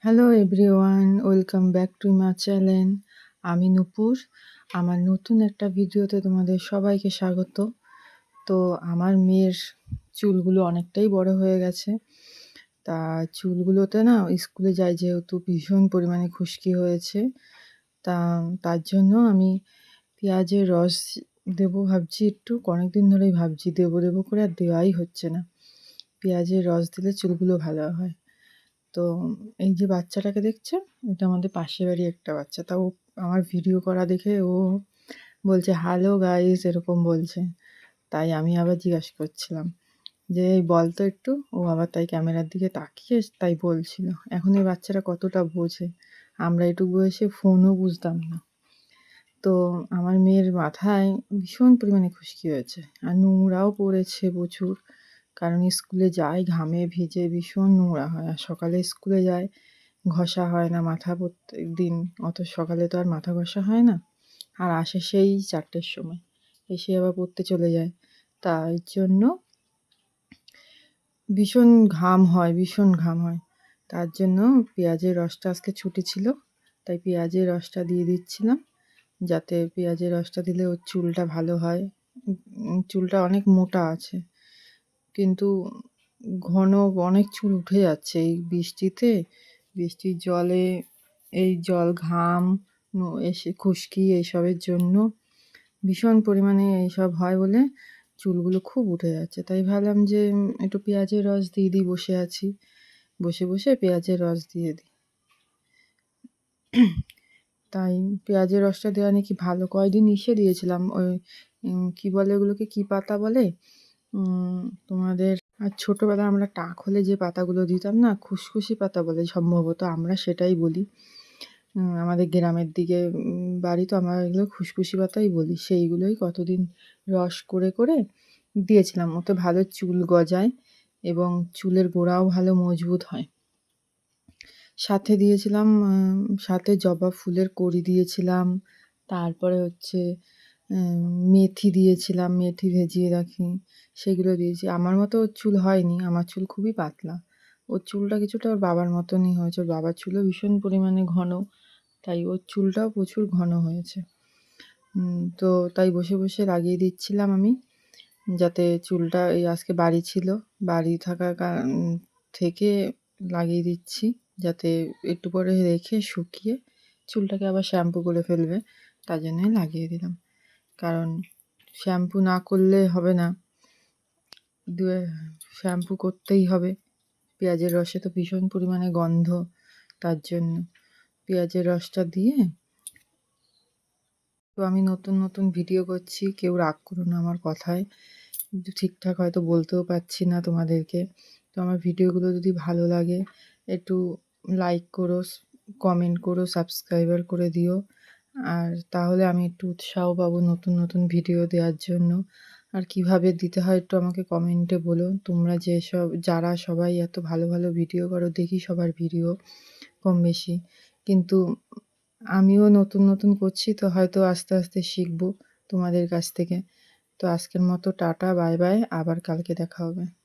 Hello everyone, welcome back to my channel. আমি নূপুর। আমার নতুন একটা ভিডিওতে তোমাদের সবাইকে স্বাগত। তো আমার মেয়ের চুলগুলো অনেকটাই বড় হয়ে গেছে। তা চুলগুলোতে না স্কুলে যায় যেহেতু ভীষণ পরিমাণে খুশকি হয়েছে। তার জন্য আমি পেঁয়াজের রস দেবো ভাবছি একটু। অনেকদিন ধরেই ভাবছি দেবো করে আর দেওয়াই হচ্ছে না। পেঁয়াজের রস দিলে চুলগুলো ভালো হয়। তো এই যে বাচ্চাটাকে দেখছেন, এটা আমাদের পাশের বাড়ির একটা বাচ্চা। তাও আমার ভিডিও করা দেখে ও বলছে, "হ্যালো গাইস" এরকম বলছে। তাই আমি আবার জিজ্ঞাসা করছিলাম যে, "এই বল তো একটু।" ও আবার তাই ক্যামেরার দিকে তাকিয়ে তাই বলছিল। এখন এই বাচ্চারা কতটা বোঝে। আমরা এটুকু বয়সে ফোনও বুঝতাম না। তো আমার মেয়ের মাথায় ভীষণ পরিমাণে খুশকি হয়েছে। আর নোংরাও পড়েছে প্রচুর। কারণ স্কুলে যায় ঘামে ভিজে ভীষণ নোংরা হয়। আর সকালে স্কুলে যায়, ঘষা হয় না মাথা প্রত্যেকদিন। অত সকালে তো আর মাথা ঘষা হয় না। আর আসে সেই ৪টের সময়। এসে আবার পড়তে চলে যায়। তাই জন্য ভীষণ ঘাম হয়, ভীষণ ঘাম হয়। তার জন্য পেঁয়াজের রসটা আজকে ছুটি ছিল। তাই পেঁয়াজের রসটা দিয়ে দিচ্ছিলাম। যাতে পেঁয়াজের রসটা দিলে ওর চুলটা ভালো হয়। চুলটা অনেক মোটা আছে। কিন্তু ঘন অনেক চুল উঠে যাচ্ছে এই বৃষ্টিতে। বৃষ্টির জলে এই ঘাম এসে খুশকি এইসবের জন্য ভীষণ পরিমাণে এইসব হয় বলে চুলগুলো খুব উঠে যাচ্ছে। তাই ভাবলাম যে একটু পেঁয়াজের রস দিয়ে দিই, বসে আছি। বসে পেঁয়াজের রস দিয়ে দিই। তাই পেঁয়াজের রসটা দেওয়া নাকি ভালো। কয়দিন ইসে দিয়েছিলাম ওই কী বলে ওগুলোকে, কী পাতা বলে? তোমাদের আর ছোটোবেলায় আমরা টাক হলে যে পাতাগুলো দিতাম না, খুসখুসি পাতা বলে সম্ভবত, আমরা সেটাই বলি। আমাদের গ্রামের দিকে বাড়ি তো, আমরা এগুলো খুসখুসি পাতাই বলি। সেইগুলোই কতদিন রস করে দিয়েছিলাম। ওতে ভালো চুল গজায় এবং চুলের গোড়াও ভালো মজবুত হয়। সাথে দিয়েছিলাম সাথে জবা ফুলের কড়ি দিয়েছিলাম। তারপরে হচ্ছে মেথি দিয়েছিলাম, মেথি ভেজিয়ে রাখি, সেগুলো দিয়েছি। আমার মতো ওর চুল হয়নি, আমার চুল খুবই পাতলা। ওর চুলটা কিছুটা ওর বাবার মতনই হয়েছে। ওর বাবার চুলও ভীষণ পরিমাণে ঘন, তাই ওর চুলটাও প্রচুর ঘন হয়েছে। তো তাই বসে লাগিয়ে দিচ্ছিলাম আমি, যাতে চুলটা এই আজকে বাড়ি ছিল, বাড়ি থাকার থেকে লাগিয়ে দিচ্ছি, যাতে একটু পরে রেখে শুকিয়ে চুলটাকে আবার শ্যাম্পু করে ফেলবে, তার জন্যই লাগিয়ে দিলাম। কারণ শ্যাম্পু না করলে হবে না, শ্যাম্পু করতেই হবে। পেঁয়াজের রসে তো ভীষণ পরিমাণে গন্ধ, তার জন্য পেঁয়াজের রসটা দিয়ে। তো আমি নতুন ভিডিও করছি, কেউ রাগ করো না আমার কথায়। কিন্তু ঠিকঠাক হয়তো বলতেও পারছি না তোমাদেরকে। তো আমার ভিডিওগুলো যদি ভালো লাগে একটু লাইক করো, কমেন্ট করো, সাবস্ক্রাইবার করে দিও। আর তাহলে আমি একটু উৎসাহ পাবো নতুন ভিডিও দেওয়ার জন্য। আর কিভাবে দিতে হয় একটু আমাকে কমেন্টে বলো। তোমরা যারা সবাই এত ভালো ভিডিও করো, দেখি সবার ভিডিও কম বেশি। কিন্তু আমিও নতুন করছি, তো হয়তো আস্তে শিখবো তোমাদের কাছ থেকে। তো আজকের মতো টাটা, বাই বাই, আবার কালকে দেখা হবে।